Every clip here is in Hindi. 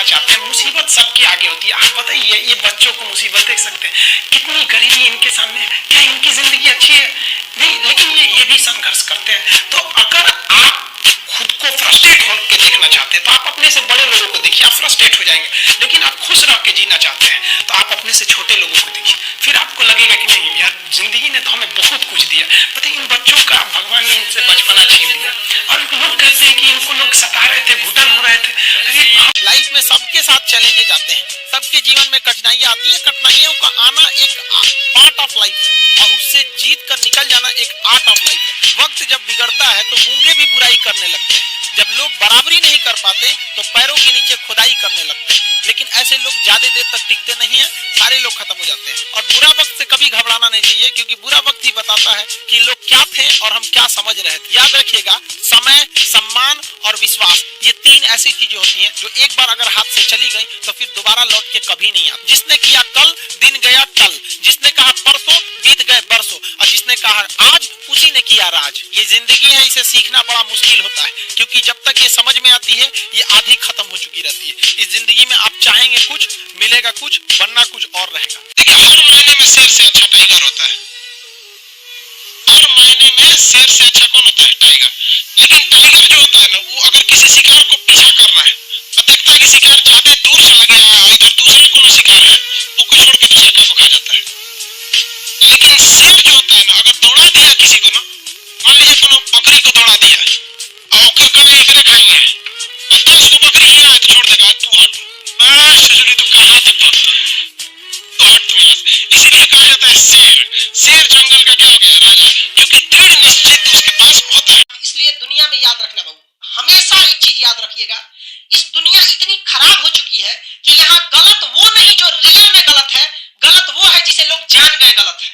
चाहते हैं। मुसीबत सबके आगे होती है। आप बताइए, ये बच्चों को मुसीबत देख सकते हैं, कितनी गरीबी इनके सामने है, क्या इनकी जिंदगी अच्छी है? नहीं, लेकिन ये भी संघर्ष करते हैं। तो अगर आप खुद को फ्रस्ट्रेट होकर देखना चाहते हैं तो आप अपने से बड़े लोगों को देखिए, आप फ्रस्ट्रेट हो जाएंगे। लेकिन आप खुश रह के जीना चाहते हैं तो आप अपने से छोटे लोगों को देखिए, फिर आपको लगेगा कि नहीं यार, जिंदगी ने तो हमें बहुत कुछ दिया। पता है, इन बच्चों का भगवान ने इनसे बचपना छीन लिया और लोग कहते हैं कि इनको लोग सता रहे थे, घुटन हो रहे थे। अरे लाइफ में सबके साथ चैलेंजेस आते हैं, सबके जीवन में कठिनाइयां आती है। कठिनाइयों का आना एक पार्ट ऑफ लाइफ है और उससे जीत कर निकल जाना एक आर्ट ऑफ लाइफ है। वक्त जब बिगड़ता है तो गूंगे भी बुराई करने लगते हैं। जब लोग बराबरी नहीं कर पाते तो पैरों के नीचे खुदाई करने लगते हैं। लेकिन ऐसे लोग ज्यादा देर तक टिकते नहीं हैं, सारे लोग खत्म हो जाते हैं। और बुरा वक्त से कभी घबराना नहीं चाहिए, क्योंकि बुरा वक्त ही बताता है कि लोग क्या थे और हम क्या समझ रहे थे। याद रखिएगा, समय, सम्मान और विश्वास, ये तीन ऐसी चीजें होती हैं जो एक बार अगर हाथ से चली गई तो फिर दोबारा लौट के कभी नहीं आती। जिसने किया कल, दिन गया टल, जिसने कहा परसों, बीत गए बरसों, और जिसने कहा आज, उसी ने किया राज। ये जिंदगी है, इसे सीखना बड़ा मुश्किल होता है, क्योंकि जब तक ये समझ में आती है ये आधी खत्म हो चुकी रहती है। इस जिंदगी में आप चाहेंगे कुछ, मिलेगा कुछ, बनना कुछ और रहेगा। देखिए, हर मायने में शेर से अच्छा टाइगर होता है। हर मायने में शेर से अच्छा कौन होता है? टाइगर। लेकिन टाइगर जो होता है ना, वो अगर किसी शिकार को पीछा कर रहा है और देखता है कि शिकार ज्यादा दूर चला गया है, इधर दूसरा कोनो शिकार है, वो को छोड़ के दूसरे को खा जाता है। लेकिन शेर जो होता है ना, अगर दौड़ा दिया किसी को ना, मान लीजिए कोनो बकरी को दौड़ा दिया और फिर कभी अकेले खाएंगे और 10 को बकरी ही आए तो छोड़ देगा, तू हट, मैं छुछुरी तो कहाँ तक भागता है, तो हट तू यहाँ से। इसीलिए कहा जाता है शेर। शेर जंगल का क्या हो गया? राजा, क्योंकि दृढ़ निश्चित उसके पास होता है। इसलिए दुनिया में याद रखना बाबू, हमेशा एक चीज याद रखिएगा, इस दुनिया इतनी खराब हो चुकी है कि यहाँ गलत वो नहीं जो रियल में गलत है, गलत वो है जिसे लोग जान गए गलत है।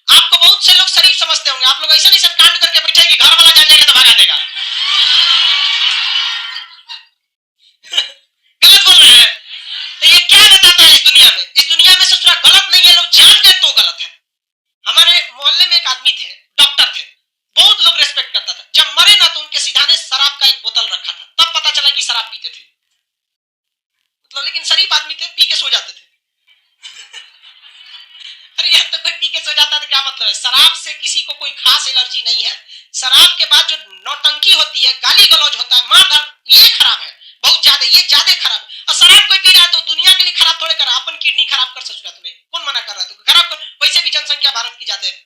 आपको बहुत से लोग शरीफ समझते होंगे, आप लोग ऐसा नहीं कांड करके बैठे कि घर वाला जान जाएगा तो भगा देगा। गलत बोल रहे हैं। तो ये क्या बताता है? इस दुनिया में ससुरा गलत नहीं है, लोग जान गए तो गलत है। हमारे मोहल्ले में एक आदमी थे, डॉक्टर थे, बहुत लोग रेस्पेक्ट करता था। जब मरे ना तो उनके सिधाने शराब का एक बोतल रखा था, तब पता चला कि शराब पीते थे। मतलब लेकिन शरीफ आदमी थे, पी के सो जाते थे। अरे यार, तो कोई पी के सो जाता है तो क्या मतलब है? शराब से किसी को कोई खास एलर्जी नहीं है। शराब के बाद जो नौटंकी होती है, गाली गलौज होता है, मारधाड़, ये खराब है बहुत ज्यादा, ये ज्यादा खराब। और शराब कोई पी रहा है तो दुनिया के लिए खराब थोड़े कर रहा है, अपन किडनी खराब कर सकता तुम्हें कौन मना कर रहा है? तो खराब कर। वैसे भी जनसंख्या भारत की ज्यादा है।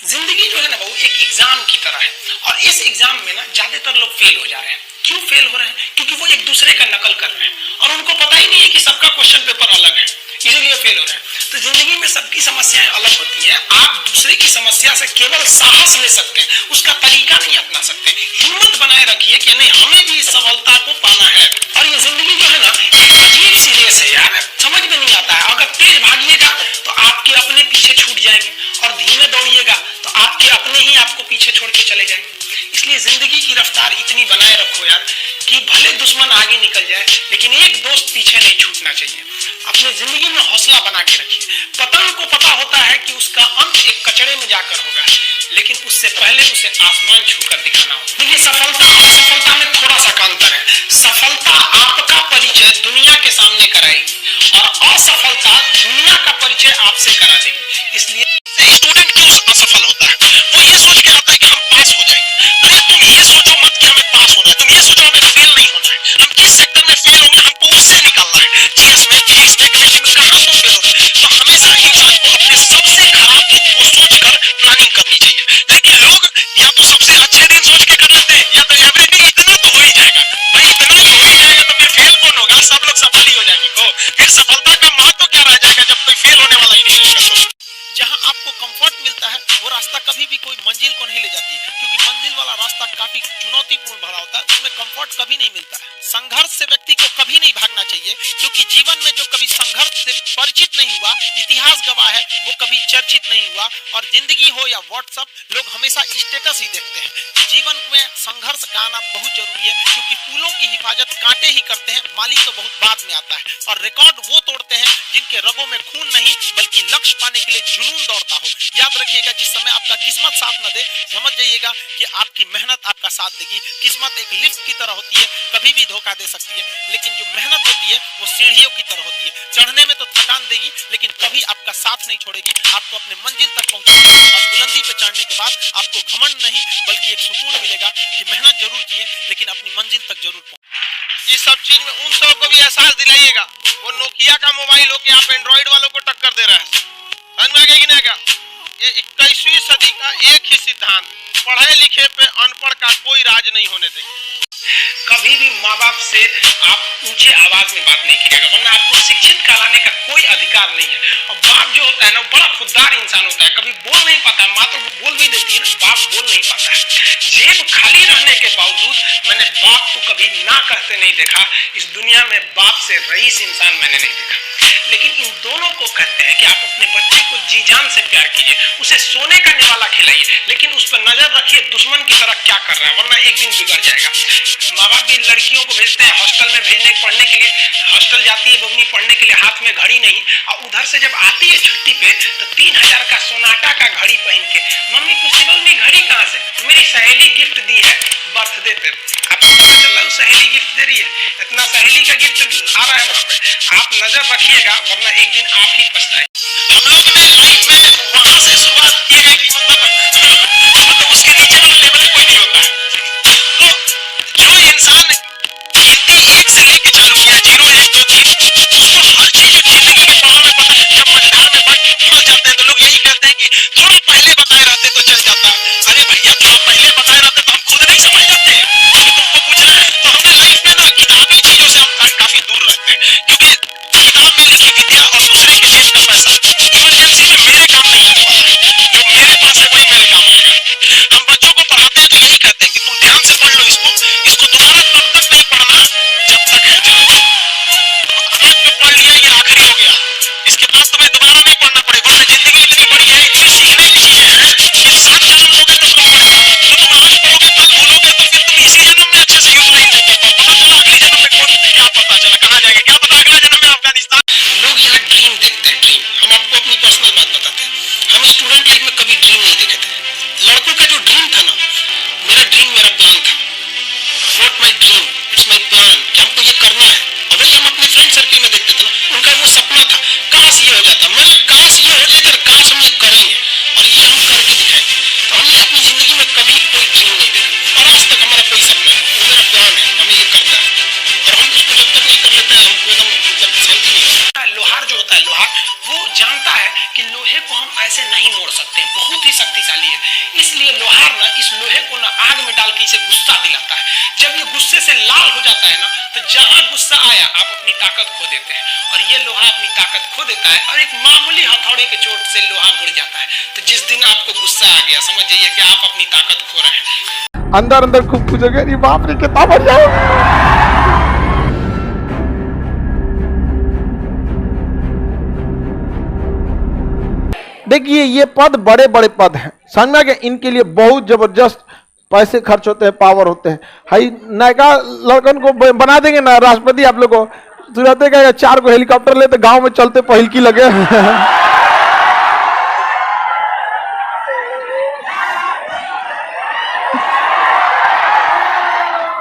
जिंदगी जो है ना वो एक एग्जाम की तरह है, और इस एग्जाम में ना ज्यादातर लोग फेल हो जा रहे हैं। क्यों फेल हो रहे हैं? क्योंकि वो एक दूसरे का नकल कर रहे हैं और उनको पता ही नहीं है कि सबका क्वेश्चन पेपर अलग है, इसीलिए फेल हो रहे हैं। तो जिंदगी में सबकी समस्याएं अलग होती हैं। आप दूसरे की समस्या से केवल साहस ले सकते हैं, उसका तरीका नहीं अपना सकते। हिम्मत बनाए रखिए कि नहीं, हमें भी इस सफलता को पाना है। और ये जिंदगी जो है ना, एक अजीब सी रेस है यार, समझ में नहीं आता है। अगर तेज भागिएगा तो आपके अपने पीछे छूट जाएंगे, और धीमे दौड़िएगा तो आपके अपने ही आपको पीछे छोड़ के चले जाएंगे। इसलिए जिंदगी की रफ्तार इतनी बनाए रखो यार कि भले दुश्मन आगे निकल जाए लेकिन एक दोस्त पीछे नहीं छूटना चाहिए। अपनी जिंदगी में हौसला बना के रखिए। पतंग को पता होता है कि उसका अंत एक कचड़े में जाकर होगा, लेकिन उससे पहले उसे आसमान छूकर दिखाना होगा। देखिए, सफलता और असफलता में थोड़ा सा अंतर है। सफलता आपका परिचय दुनिया के सामने कराएगी और असफलता दुनिया का परिचय आपसे करा देगी। इसलिए स्टूडेंट क्यों असफल होता है? वो ये सोच के आता है कि हम पास हो जाएंगे। अरे तुम ये सोचो मत कि हमें पास होना है, तुम ये सोचो हमें फेल नहीं होना है। हम किस सेक्टर में फेल होंगे, हमको उससे निकलना है। जीएस में, फिजिक्स में, केमिस्ट्री में कहाँ हम फेल होते हैं? तो हमेशा इंसान को अपने सबसे खराब दिन को सोचकर प्लानिंग करनी चाहिए। लेकिन लोग या तो सबसे अच्छे दिन सोच के कर लेते हैं, या तो एवरीथिंग इतना तो हो ही जाएगा। भाई इतना ही हो ही जाएगा तो फिर फेल कौन होगा? सब लोग सफल ही हो जाएंगे। तो फिर सफलता का महत्व क्या रह जाएगा जब कोई फेल होने वाला ही नहीं रहेगा? तो जहां आपको कंफर्ट मिलता है वो रास्ता कभी भी कोई मंजिल को नहीं ले जाती, क्योंकि मंजिल वाला रास्ता काफी चुनौतीपूर्ण भरा होता है, उसमें कंफर्ट कभी नहीं मिलता है। संघर्ष से व्यक्ति को कभी नहीं भागना चाहिए, क्योंकि जीवन में जो कभी संघर्ष से परिचित नहीं हुआ, इतिहास गवाह है, वो कभी चर्चित नहीं हुआ। और जिंदगी हो या व्हाट्सएप, लोग हमेशा स्टेटस ही देखते हैं। जीवन में संघर्ष का आना बहुत जरूरी है, क्योंकि फूलों की हिफाजत कांटे ही करते हैं, माली तो बहुत बाद में आता है। और रिकॉर्ड वो तोड़ते हैं जिनके रगों में खून नहीं बल्कि लक्ष्य पाने के लिए जुनून दौड़ता हो। याद रखिएगा, जिस समय आपका किस्मत साथ न दे, समझ जाइएगा कि आपकी मेहनत आपका साथ देगी। किस्मत एक लिफ्ट की तरह होती है, कभी भी धोखा दे सकती है, लेकिन जो मेहनत होती है वो सीढ़ियों की तरह होती है। चढ़ने में तो थकान देगी, लेकिन कभी आपका साथ नहीं छोड़ेगी, आपको अपने मंजिल तक पहुंचाएगी। और बुलंदी पे चढ़ने के बाद आपको घमंड नहीं बल्कि एक सुकून मिलेगा कि मेहनत जरूर की है, लेकिन अपनी मंजिल तक जरूर पहुंचे। इस सब चीज में उन सबको भी एहसास दिलाइएगा। वो नोकिया का मोबाइल हो के आप एंड्रॉइड वालों को टक्कर दे रहा है, समझ में आ गया कि नहीं आएगा? ये 21वीं सदी का एक ही सिद्धांत, पढ़े लिखे पे अनपढ़ का कोई राज नहीं होने देंगे। कभी भी माँ बाप से आप ऊंचे आवाज में बात नहीं कीजिएगा, वरना आपको शिक्षित कहलाने का कोई अधिकार नहीं है। और बाप जो होता है ना, बड़ा खुददार इंसान होता है, कभी बोल नहीं पाता है। माँ तो बोल भी देती है ना, बाप बोल नहीं पाता है। जेब खाली रहने के बावजूद मैंने बाप को कभी ना कहते नहीं देखा। इस दुनिया में बाप से रईस इंसान मैंने नहीं देखा। लेकिन इन दोनों को कहते हैं कि आप अपने बच्चे को जी जान से प्यार कीजिए, उसे सोने का निवाला खिलाइए, लेकिन उस पर नजर रखिए दुश्मन की तरह क्या कर रहा है, वरना एक दिन बिगड़ जाएगा। माँ बाप भी लड़कियों को भेजते हैं हॉस्टल में भेजने पढ़ने के लिए, हॉस्टल जाती है बबनी पढ़ने के लिए, हाथ में घड़ी नहीं, और उधर से जब आती है छुट्टी पे तो 3000 का सोनाटा का घड़ी पहन के, मम्मी पूछती बबनी घड़ी कहाँ से? तो मेरी सहेली गिफ्ट दी है बर्थडे पे। आपको पता चल रहा है सहेली गिफ्ट दे रही है, इतना सहेली का गिफ्ट आ रहा है वहाँ पे। आप नजर रखिएगा, वरना एक दिन आप ही पछताए। हम लोग ने लाइफ में वहां से शुरुआत की है कि मतलब उसके नीचे वाला लेवल कोई नहीं होता है। तो जो इंसान गिनती 1 से लेके चालू किया, 0 1 2 3, उसको हर चीज जिंदगी के पड़ाव में पता है। जब मझधार में पहुंच जाते हैं तो लोग यही कहते हैं कि थोड़ा पहले बताए रहते तो चल जाता। अरे भैया, थोड़ा पहले बताए रहते तो हम खुद नहीं समझ जाते। अभी तुमको पूछना है तो हमने लाइफ में ना किताबी चीजों से हम काफी दूर रहते हैं, क्योंकि किताब में लिखी विद्या और दूसरे के जेब का पैसा इमरजेंसी में मेरे काम नहीं आता है। जो मेरे पास है वही मेरे काम आएगा। हम बच्चों को पढ़ाते हैं तो यही कहते हैं कि तुम ध्यान से पढ़ लो इसको दोबारा तब तक नहीं पढ़ना जब तक है जाए। आज जो पढ़ लिया ये आखिरी हो गया, इसके बाद तुम्हें दोबारा नहीं पढ़ना पड़ेगा। वरना जिंदगी इतनी बड़ी है, इतनी सीखने की चीजें हैं, तुम 7 जन्म लोगे तो तुम पढ़ेगा। जो तुम आज पढ़ोगे कल भूलोगे तो फिर तुम इसी जन्म में अच्छे से यूज नहीं कर पाओ। पता चला अगले जन्म में कौन, क्या पता चला कहाँ जाएंगे, क्या पता अगला जन्म में अफगानिस्तान। लोग यहाँ ड्रीम देखते हैं, ड्रीम। हम आपको अपनी पर्सनल बात बताते हैं, हम स्टूडेंट लाइफ में कभी ड्रीम नहीं देखे थे। लड़कों का जो ड्रीम था ना, मेरा ड्रीम मेरा प्लान था। Not my dream, it's my plan, कि हमको ये करना है। और वही हम अपने फ्रेंड सर्कल में देखते थे ना, उनका वो सपना था, काश ये हो जाता। मैं काश ये हो जाता, काश हम ये करेंगे और ये हम करके दिखाएंगे। तो हमने अपनी जिंदगी में कभी कोई ड्रीम नहीं देखा, और आज तक हमारा कोई सपना है, वो मेरा प्लान है, हमें ये करना है। और हम उसको जब तक नहीं कर लेते हैं, हमको एकदम मतलब शांति नहीं होता। लोहार जो होता है, लोहार वो जानता है कि लोहे को हम ऐसे नहीं मोड़ सकते, बहुत ही शक्तिशाली है। इसलिए लोहार ना इस लोहे को ना आग में डाल के इसे गुस्सा दिलाता है। जब ये गुस्से से लाल हो जाता है ना, तो जहां गुस्सा आया आप अपनी ताकत खो देते हैं। और ये लोहा अपनी ताकत खो देता है, और एक मामूली हथौड़े के चोट से लोहा मुड़ जाता है। तो जिस दिन आपको गुस्सा आ गया, समझ जाइए कि आप अपनी ताकत खो रहे हैं। अंदर अंदर खूब पूछोगे, अरे बाप रे कितना बढ़िया। देखिए ये पद बड़े बड़े पद हैं, समझ में आ गया? इनके लिए बहुत जबरदस्त पैसे खर्च होते हैं, पावर होते हैं। हाई नयका लड़कन को बना देंगे ना राष्ट्रपति, आप लोग को तुरंत कहेगा 4 को हेलीकॉप्टर लेते गांव में चलते पहिलकी लगे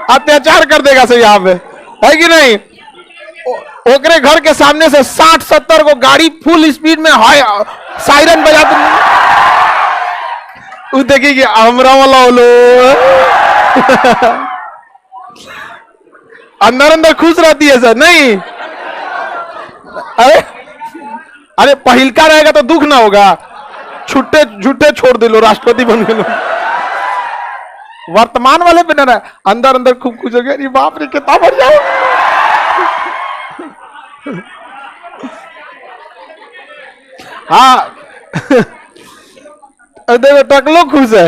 अत्याचार कर देगा सर यहाँ पे, है कि नहीं? ओकरे घर के सामने से 60-70 को गाड़ी फुल स्पीड में सायरन बजाते, वो देखिए हमरा वाला लो अंदर अंदर खुश रहती है सर, नहीं? अरे पहिलका रहेगा तो दुख ना होगा, छुट्टे झूठे छोड़ दे लो, राष्ट्रपति बन गए। वर्तमान वाले पे ना रहा, अंदर अंदर खूब खुश हो गया, अरे बाप रे कितना बढ़िया। हाँ देखो टकलो खुश है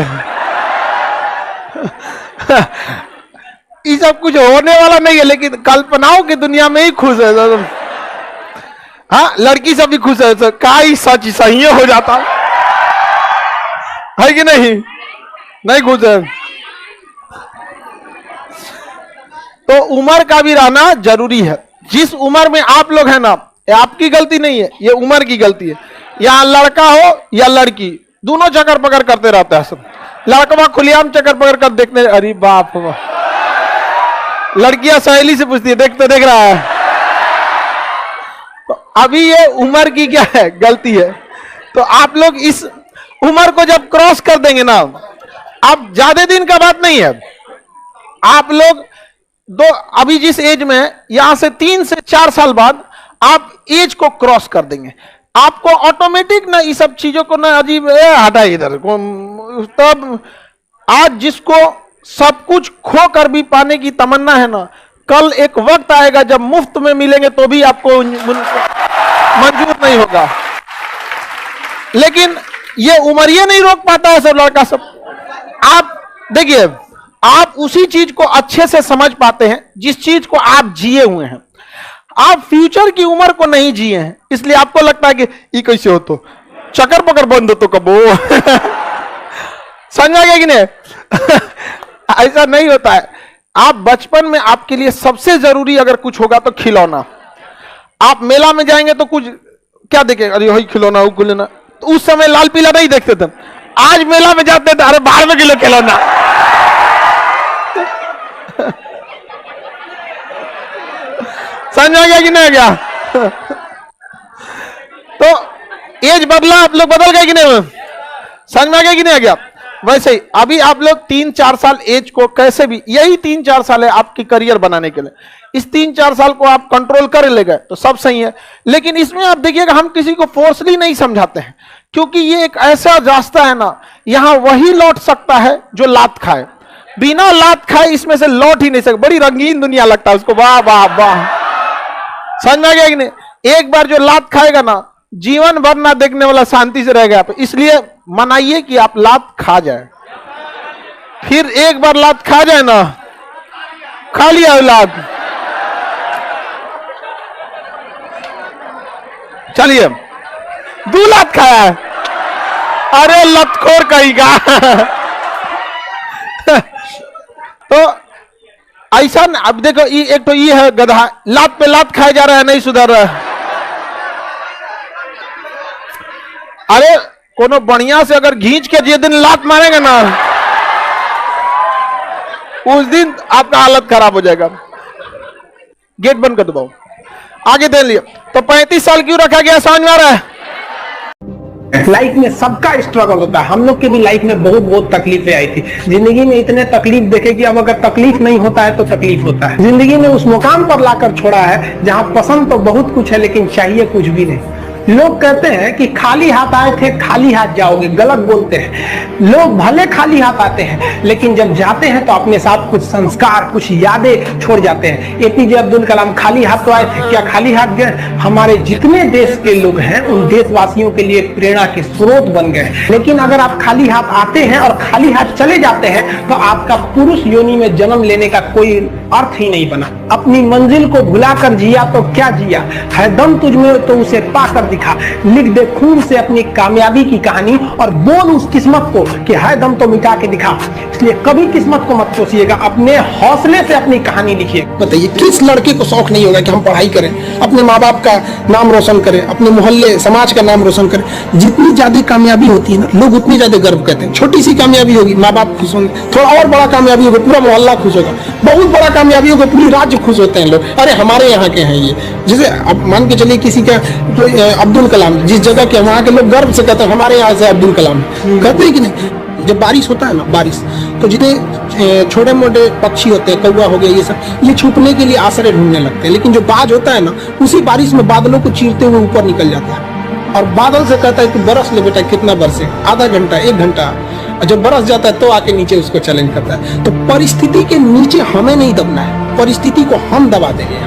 ये सब कुछ होने वाला नहीं है, लेकिन कल्पनाओं की दुनिया में ही खुश है। हाँ, लड़की सब भी खुश है, तो काई सच सही हो जाता है कि नहीं खुश है। तो उम्र का भी रहना जरूरी है। जिस उम्र में आप लोग हैं ना, ये आपकी गलती नहीं है, ये उम्र की गलती है। यहाँ लड़का हो या लड़की, दोनों चक्कर पकड़ करते रहते हैं सब। लड़का खुलेआम चक्कर पकड़ कर देखने, अरे बाप रे, लड़कियां सहेली से पूछती है, देख रहा है। तो अभी ये उम्र की क्या है, गलती है। तो आप लोग इस उम्र को जब क्रॉस कर देंगे ना, अब ज्यादा दिन का बात नहीं है, आप लोग अभी जिस एज में है, यहां से 3 से 4 साल बाद आप एज को क्रॉस कर देंगे, आपको ऑटोमेटिक ना ये सब चीजों को ना अजीब हटा इधर को। तब आज जिसको सब कुछ खो कर भी पाने की तमन्ना है ना, कल एक वक्त आएगा जब मुफ्त में मिलेंगे तो भी आपको मंजूर नहीं होगा। लेकिन ये उम्र ये नहीं रोक पाता है सब लड़का सब। आप देखिए, आप उसी चीज को अच्छे से समझ पाते हैं जिस चीज को आप जिए हुए हैं। आप फ्यूचर की उम्र को नहीं जिए हैं, इसलिए आपको लगता है कि ये कैसे हो, तो चक्कर पकड़ बंद हो तो कब हो। समझा गया कि नहीं? ऐसा नहीं होता है। आप बचपन में आपके लिए सबसे जरूरी अगर कुछ होगा तो खिलौना। आप मेला में जाएंगे तो कुछ क्या देखेंगे, अरे वही खिलौना वो खिलौना। तो उस समय लाल पीला नहीं देखते थे, आज मेला में जाते थे, अरे 12 किलो खिलौना। समझ आ गया कि नहीं गया? तो एज बदला, आप लोग बदल गए कि नहीं? समझ में आ गया कि नहीं गया? वैसे ही अभी आप लोग 3-4 साल एज को कैसे भी, यही 3-4 साल है आपकी करियर बनाने के लिए। इस 3-4 साल को आप कंट्रोल कर ले गए तो सब सही है। लेकिन इसमें आप देखिएगा, हम किसी को फोर्सली नहीं समझाते हैं, क्योंकि ये एक ऐसा रास्ता है ना, यहां वही लौट सकता है जो लात खाए। बिना लात खाए इसमें से लौट ही नहीं सकता। बड़ी रंगीन दुनिया लगता है उसको, वाह वाह वाह। समझ में आ गया कि नहीं? एक बार जो लात खाएगा ना, जीवन भर ना देखने वाला, शांति से रहेगा। इसलिए मनाइए कि आप लात खा जाए। फिर एक बार लात खा जाए ना, खा लिया लात, चलिए 2 लात खाया है, अरे लतखोर कहेगा। तो ऐसा अब देखो, एक तो ये है गधा, लात पे लात खाया जा रहा है, नहीं सुधर रहा है। अरे कोनो बढ़िया से अगर घींच के जिस दिन लात मारेगा ना, उस दिन आपका हालत खराब हो जाएगा। गेट बंद कर दो, आगे दे लिया। तो 35 साल क्यों रखा गया, समझ में आ रहा है? लाइफ में सबका स्ट्रगल होता है। हम लोग के भी लाइफ में बहुत तकलीफें आई थी। जिंदगी में इतने तकलीफ देखे कि अब अगर तकलीफ नहीं होता है तो तकलीफ होता है। जिंदगी में उस मुकाम पर लाकर छोड़ा है जहां पसंद तो बहुत कुछ है लेकिन चाहिए कुछ भी नहीं। लोग कहते हैं कि खाली हाथ आए थे खाली हाथ जाओगे, गलत बोलते हैं। लोग भले खाली हाथ आते हैं लेकिन जब जाते हैं तो अपने साथ कुछ संस्कार, कुछ यादें छोड़ जाते हैं। एपीजे अब्दुल कलाम खाली हाथ तो आए थे, क्या खाली हाथ गए? हमारे जितने देश के लोग हैं उन देशवासियों के लिए प्रेरणा के स्रोत बन गए। लेकिन अगर आप खाली हाथ आते हैं और खाली हाथ चले जाते हैं तो आपका पुरुष योनि में जन्म लेने का कोई अर्थ ही नहीं बना। अपनी मंजिल को भुलाकर जिया तो क्या जिया, है दम तुझमें तो उसे पाकर दिखा। लिख दे खून से अपनी कामयाबी की कहानी और बोल उस किस्मत को कि है दम तो मिटा के दिखा। इसलिए कभी किस्मत को मत कोसिएगा, अपने हौसले से अपनी कहानी लिखिए। बताइए किस लड़के को शौक नहीं होगा कि हम पढ़ाई करें, अपने माँ बाप का नाम रोशन करें, अपने मोहल्ले समाज का नाम रोशन करें। जितनी ज्यादा कामयाबी होती है ना, लोग उतनी ज्यादा गर्व करते हैं। छोटी सी कामयाबी होगी, माँ बाप खुश होंगे। थोड़ा और बड़ा कामयाबी होगा, पूरा मोहल्ला खुश होगा। बहुत बड़ा कामयाबी होगा, पूरी राज्य खुश होते हैं लोग। अरे हमारे यहाँ के हैं ये, जैसे अब मान के चलिए किसी का अब्दुल कलाम, जिस जगह के वहाँ के लोग गर्व से कहते हैं हमारे यहाँ से अब्दुल कलाम, कहते हैं कि नहीं? जब बारिश होता है ना, बारिश तो जितने छोटे मोटे पक्षी होते हैं, कौवा हो गया, ये सब, ये छुपने के लिए आश्रय ढूंढने लगते हैं। लेकिन जो बाज होता है ना, उसी बारिश में बादलों को चीरते हुए ऊपर निकल जाता है और बादल से कहता है कि बरस ले बेटा, कितना बरसे, आधा घंटा 1 घंटा। जब बरस जाता है तो आके नीचे उसको चैलेंज करता है। तो परिस्थिति के नीचे हमें नहीं दबना है, परिस्थिति को हम दबा देंगे।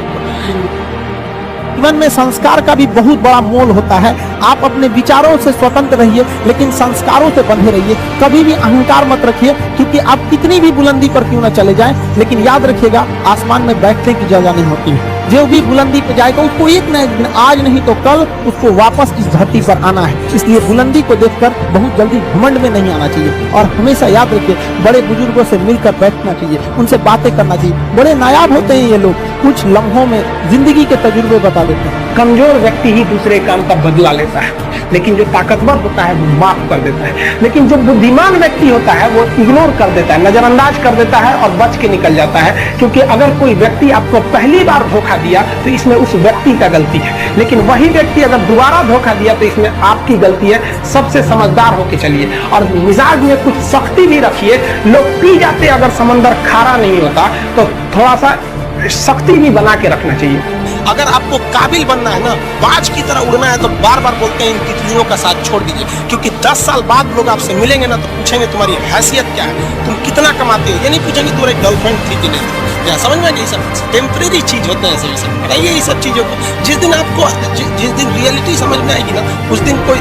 जीवन में संस्कार का भी बहुत बड़ा मोल होता है। आप अपने विचारों से स्वतंत्र रहिए, लेकिन संस्कारों से बंधे रहिए। कभी भी अहंकार मत रखिए, क्योंकि आप कितनी भी बुलंदी पर क्यों न चले जाएं, लेकिन याद रखिएगा आसमान में बैठने की जगह नहीं होती है। जो भी बुलंदी पे जाएगा उसको एक न एक दिन, आज नहीं तो कल, उसको वापस इस धरती पर आना है। इसलिए बुलंदी को देखकर बहुत जल्दी घमंड में नहीं आना चाहिए और हमेशा याद रखिए बड़े बुजुर्गों से मिलकर बैठना चाहिए, उनसे बातें करना चाहिए। बड़े नायाब होते हैं ये लोग, कुछ लम्हों में जिंदगी के तजुर्बे बता देते हैं। कमजोर व्यक्ति ही दूसरे काम का बदला लेता है, लेकिन जो ताकतवर होता है वो माफ कर देता है। लेकिन जो बुद्धिमान व्यक्ति होता है वो इग्नोर कर देता है, नजरअंदाज कर देता है और बच के निकल जाता है। क्योंकि अगर कोई व्यक्ति आपको पहली बार धोखा दिया तो इसमें उस व्यक्ति का गलती है, लेकिन वही व्यक्ति अगर दोबारा धोखा दिया तो इसमें आपकी गलती है। सबसे समझदार होके चलिए और मिजाज में कुछ सख्ती भी रखिए। लोग पी जाते अगर समंदर खारा नहीं होता तो थोड़ा सा सख्ती भी बना के रखना चाहिए। अगर आपको काबिल बनना है ना, बाज की तरह उड़ना है, तो बार बार बोलते हैं इन तितलियों का साथ छोड़ दीजिए। क्योंकि 10 साल बाद लोग आपसे मिलेंगे ना तो पूछेंगे तुम्हारी हैसियत क्या है, तुम कितना कमाते हो। ये नहीं पूछेंगे तुम्हारी गर्लफ्रेंड थी कि नहीं थी। क्या समझ में नहीं, सब टेम्परेरी चीज होते हैं। सही सब बताइए ये सब चीजों को। जिस दिन आपको जिस दिन रियलिटी समझ में आएगी ना, उस दिन कोई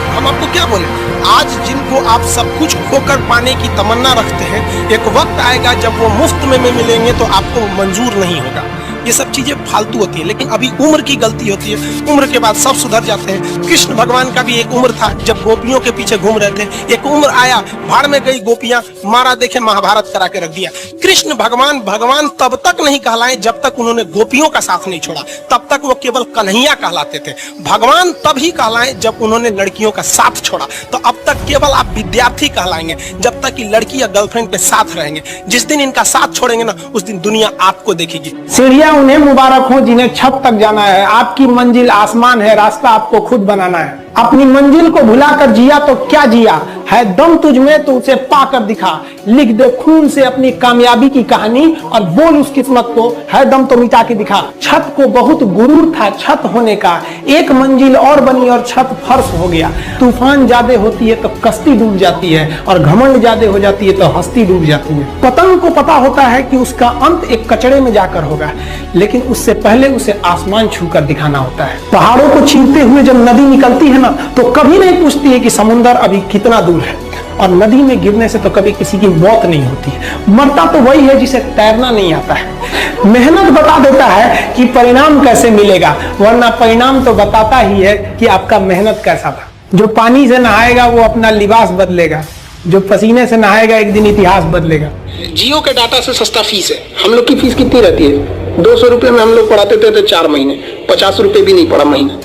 हम आपको क्या बोले। आज जिनको आप सब कुछ खोकर पाने की तमन्ना रखते हैं, एक वक्त आएगा जब वो मुफ्त में मिलेंगे तो आपको मंजूर नहीं होगा। ये सब चीजें फालतू होती है, लेकिन अभी उम्र की गलती होती है। उम्र के बाद सब सुधर जाते हैं। कृष्ण भगवान का भी एक उम्र था जब गोपियों के पीछे घूम रहे थे। एक उम्र आया, भाड़ में गई गोपियां, मारा देखे महाभारत करा के रख दिया। कृष्ण भगवान तब तक नहीं कहलाए जब तक उन्होंने गोपियों का साथ नहीं छोड़ा। तब तक वो केवल कन्हैया कहलाते थे। भगवान तभी कहलाए जब उन्होंने लड़कियों का साथ छोड़ा। तो अब तक केवल आप विद्यार्थी कहलाएंगे जब तक कि लड़की या गर्लफ्रेंड के साथ रहेंगे। जिस दिन इनका साथ छोड़ेंगे ना, उस दिन दुनिया आपको देखेगी। सीढ़ियां उन्हें मुबारक हो जिन्हें छत तक जाना है। आपकी मंजिल आसमान है, रास्ता आपको खुद बनाना है। अपनी मंजिल को भुलाकर जिया तो क्या जिया है, दम तुझ में तो उसे पाकर दिखा। लिख दे खून से अपनी कामयाबी की कहानी और बोल उस किस्मत को, है दम तो मिटा के दिखा। छत को बहुत गुरूर था छत होने का, एक मंजिल और बनी और छत फर्श हो गया। तूफान ज्यादा होती है तो कश्ती डूब जाती है और घमंड ज्यादा हो जाती है तो हस्ती डूब जाती है। पतंग को पता होता है कि उसका अंत एक कचड़े में जाकर होगा, लेकिन उससे पहले उसे आसमान छूकर दिखाना होता है। पहाड़ों को चीरते हुए जब नदी निकलती है ना, तो कभी नहीं पूछती है कि समुद्र अभी कितना दूर है। और नदी में गिरने से तो कभी किसी की मौत नहीं होती है। मरता तो वही है जिसे तैरना नहीं आता है। मेहनत बता देता है कि परिणाम कैसे मिलेगा, वरना परिणाम तो बताता ही है कि आपका मेहनत कैसा था। जो पानी से नहाएगा वो अपना लिबास बदलेगा, जो पसीने से नहाएगा एक दिन इतिहास बदलेगा। जियो के डाटा से सस्ता फीस है। हम लोग की फीस कितनी रहती है? 200 रुपए में हम लोग पढ़ाते थे 4 महीने, 50 रुपए भी नहीं पढ़ा महीना।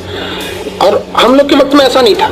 और हम लोग के वक्त में ऐसा नहीं था।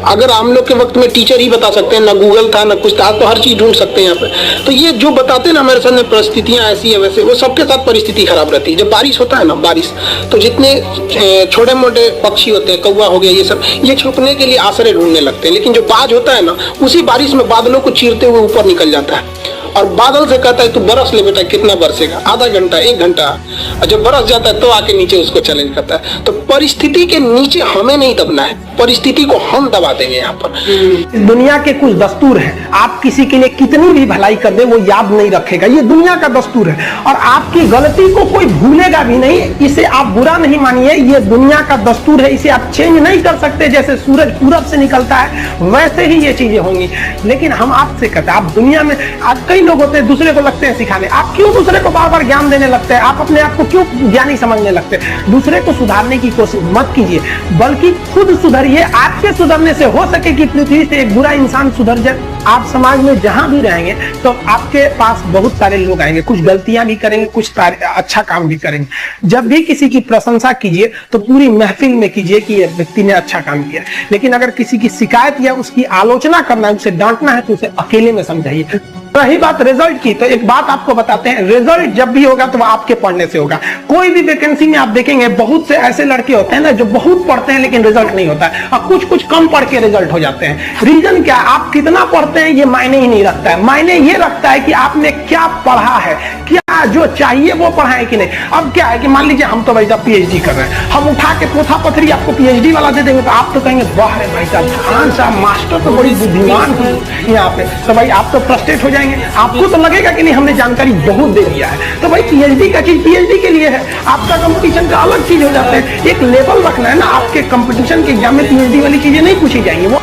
अगर हम लोग के वक्त में टीचर ही बता सकते हैं, ना गूगल था ना कुछ था, तो हर चीज ढूंढ सकते हैं यहाँ पे। तो ये जो बताते हैं ना हमारे सामने परिस्थितियां ऐसी है वैसे, वो सबके साथ परिस्थिति खराब रहती है। जब बारिश होता है ना, बारिश तो जितने छोटे मोटे पक्षी होते हैं, कौवा हो गया, ये सब ये छुपने के लिए आश्रय ढूंढने लगते हैं। लेकिन जो बाज होता है ना, उसी बारिश में बादलों को चीरते हुए ऊपर निकल जाता है और बादल से कहता है तू बरस ले बेटा, कितना बरसेगा, आधा घंटा 1 घंटा। और जब बरस जाता है तो आके नीचे उसको चैलेंज करता है। तो परिस्थिति के नीचे हमें नहीं दबना है, परिस्थिति को हम दबा देंगे। यहाँ पर दुनिया के कुछ दस्तूर हैं, आप किसी के लिए कितनी भी भलाई कर दे वो याद नहीं रखेगा। ये दुनिया का दस्तूर है और आपकी गलती को कोई भूलेगा भी नहीं। इसे आप बुरा नहीं मानिए, ये दुनिया का दस्तूर है, इसे आप चेंज नहीं कर सकते। जैसे सूरज पूरब से निकलता है वैसे ही ये चीजें होंगी। लेकिन हम आपसे कहते हैं, आप दुनिया में आज कई लोग होते हैं दूसरे को लगते हैं सिखाने। आप क्यों दूसरे को बार बार ज्ञान देने लगते हैं? आप अपने आप को क्यों ज्ञानी समझने लगते हैं? दूसरे को सुधारने की कोशिश मत कीजिए, बल्कि खुद सुधरिए। आपके सुधरने से हो सके कि पृथ्वी से एक बुरा इंसान सुधर जाए। आप समाज में जहां भी रहेंगे तो आपके पास बहुत सारे लोग आएंगे, कुछ गलतियां भी करेंगे, कुछ अच्छा काम भी करेंगे। जब भी किसी की प्रशंसा कीजिए तो पूरी महफिल में कीजिए कि यह व्यक्ति ने अच्छा काम किया। लेकिन अगर किसी की शिकायत या उसकी आलोचना करना है, उसे डांटना है, तो उसे अकेले में समझाइए। रही बात रिजल्ट की, तो एक बात आपको बताते हैं, रिजल्ट जब भी होगा तो वह आपके पढ़ने से होगा। कोई भी वैकेंसी में आप देखेंगे बहुत से ऐसे लड़के होते हैं ना जो बहुत पढ़ते हैं लेकिन रिजल्ट नहीं होता है, और कुछ कम पढ़ के रिजल्ट हो जाते हैं। रीजन क्या है? आप कितना पढ़ते हैं ये मायने ही नहीं रखता है। मायने ये रखता है कि आपने क्या पढ़ा है, क्या ना जो चाहिए वो पढ़ाएं कि नहीं। अब क्या है कि मान लीजिए हम तो भाई साहब पीएचडी कर रहे हैं, हम उठा के पोथा पथरी आपको पीएचडी वाला दे देंगे तो आप तो कहेंगे वाह रे भाई साहब, खान साहब मास्टर तो बड़ी बुद्धिमान है यहाँ पे। तो भाई आप तो फ्रस्ट्रेट हो जाएंगे, आपको तो लगेगा कि नहीं हमने जानकारी बहुत दे दिया है। तो भाई पीएचडी का चीज पीएचडी के लिए है, आपका कंपटीशन का अलग चीज हो जाता है। एक लेवल रखना है ना, आपके कंपटीशन के एग्जाम में पीएचडी वाली चीजें नहीं पूछी जाएंगी। वो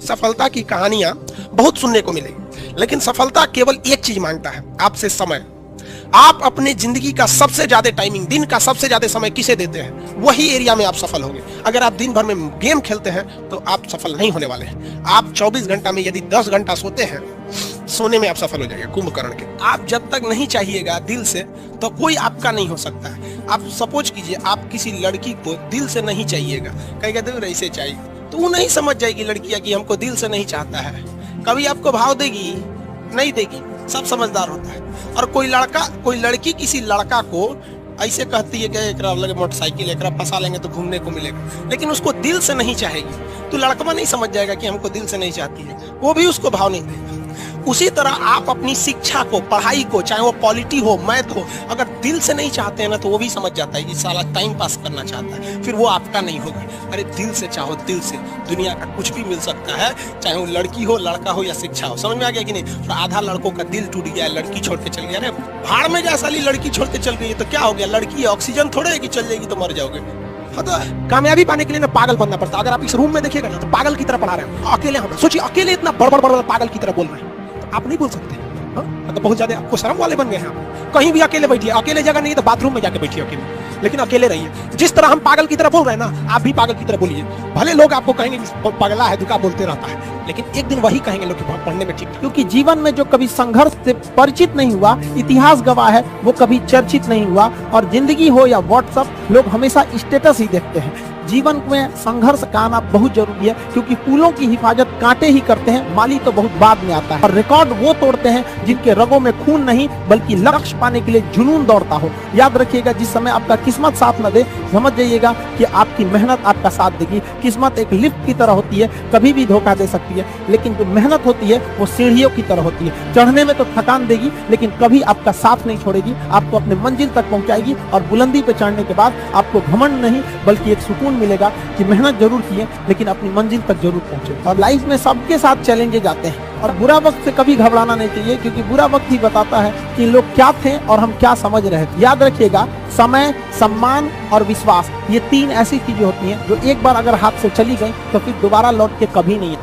सफलता की कहानियां बहुत सुनने को मिलेगी, लेकिन सफलता केवल एक चीज मांगता है, आपसे समय। आप अपने जिंदगी का सबसे ज्यादा टाइमिंग, दिन का सबसे ज्यादा समय किसे देते हैं, वही एरिया में आप सफल होंगे। अगर आप दिन भर में गेम खेलते हैं तो आप सफल नहीं होने वाले हैं। आप 24 घंटा में यदि 10 घंटा सोते हैं, सोने में आप सफल हो जाएंगे कुंभकर्ण के। आप जब तक नहीं चाहिएगा दिल से तो कोई आपका नहीं हो सकता है। आप सपोज कीजिए आप किसी लड़की को दिल से नहीं चाहिएगा, कहेगा दिल ऐसे चाहिए, तो वो नहीं समझ जाएगी लड़कियां कि हमको दिल से नहीं चाहता है। कभी आपको भाव देगी नहीं देगी, सब समझदार होता है। और कोई लड़की किसी लड़का को ऐसे कहती है कि एकरा लगे मोटरसाइकिल, एकरा फंसा लेंगे तो घूमने को मिलेगा, लेकिन उसको दिल से नहीं चाहेगी तो लड़का नहीं समझ जाएगा कि हमको दिल से नहीं चाहती है, वो भी उसको भाव नहीं देगा। उसी तरह आप अपनी शिक्षा को, पढ़ाई को, चाहे वो पॉलिटी हो, मैथ हो, अगर दिल से नहीं चाहते हैं ना तो वो भी समझ जाता है कि साला टाइम पास करना चाहता है, फिर वो आपका नहीं होगा। अरे दिल से चाहो, दिल से दुनिया का कुछ भी मिल सकता है, चाहे वो लड़की हो, लड़का हो या शिक्षा हो। समझ में आ गया कि नहीं? तो आधा लड़कों का दिल टूट गया, लड़की छोड़ के चल गया। अरे भाड़ में जा साली, लड़की छोड़ के चल गई तो क्या हो गया? लड़की ऑक्सीजन थोड़े है कि चल जाएगी तो मर जाओगे। हाँ, तो कामयाबी पाने के लिए ना पागल बनना पड़ता है। अगर आप इस रूम में देखिएगा ना तो पागल की तरह पढ़ा रहे हैं, अकेले हम सोचिए, अकेले इतना बड़ पागल की तरह बोल रहे हैं, आप नहीं बोल सकते। हाँ, तो बहुत ज्यादा आपको शर्म वाले बन गए हैं आप। कहीं भी अकेले बैठिए, अकेले जगह नहीं तो बाथरूम में जाके बैठिए अकेले, लेकिन अकेले रहिए। जिस तरह हम पागल की तरह बोल रहे हैं ना, आप भी पागल की तरह बोलिए। भले लोग आपको कहेंगे पगला है, दुका बोलते रहता है, लेकिन एक दिन वही कहेंगे लोग पढ़ने में ठीक है। क्योंकि जीवन में जो कभी संघर्ष से परिचित नहीं हुआ, इतिहास गवाह है, वो कभी चर्चित नहीं हुआ। और जिंदगी हो या व्हाट्सएप, लोग हमेशा स्टेटस ही देखते हैं। जीवन में संघर्ष का आना बहुत जरूरी है, क्योंकि फूलों की हिफाजत कांटे ही करते हैं, माली तो बहुत बाद में आता है। और रिकॉर्ड वो तोड़ते हैं जिनके रगों में खून नहीं बल्कि लक्ष्य पाने के लिए जुनून दौड़ता हो। याद रखिएगा, जिस समय आपका किस्मत साथ न दे, समझ जाइएगा कि आपकी मेहनत आपका साथ देगी। किस्मत एक लिफ्ट की तरह होती है, कभी भी धोखा दे सकती है, लेकिन जो मेहनत होती है वो सीढ़ियों की तरह होती है। चढ़ने में तो थकान देगी, लेकिन कभी आपका साथ नहीं छोड़ेगी, आपको अपने मंजिल तक पहुंचाएगी। और बुलंदी पे चढ़ने के बाद आपको घमंड नहीं बल्कि एक सुकून मिलेगा कि मेहनत जरूर किए, लेकिन अपनी मंजिल तक जरूर पहुंचे। और लाइफ में सबके साथ चैलेंजेस आते हैं, और बुरा वक्त से कभी घबराना नहीं चाहिए, क्योंकि बुरा वक्त ही बताता है कि लोग क्या थे और हम क्या समझ रहे थे। याद रखिएगा, समय, सम्मान और विश्वास, ये 3 ऐसी चीजें होती हैं जो एक बार अगर हाथ से चली गई तो फिर दोबारा लौट के कभी नहीं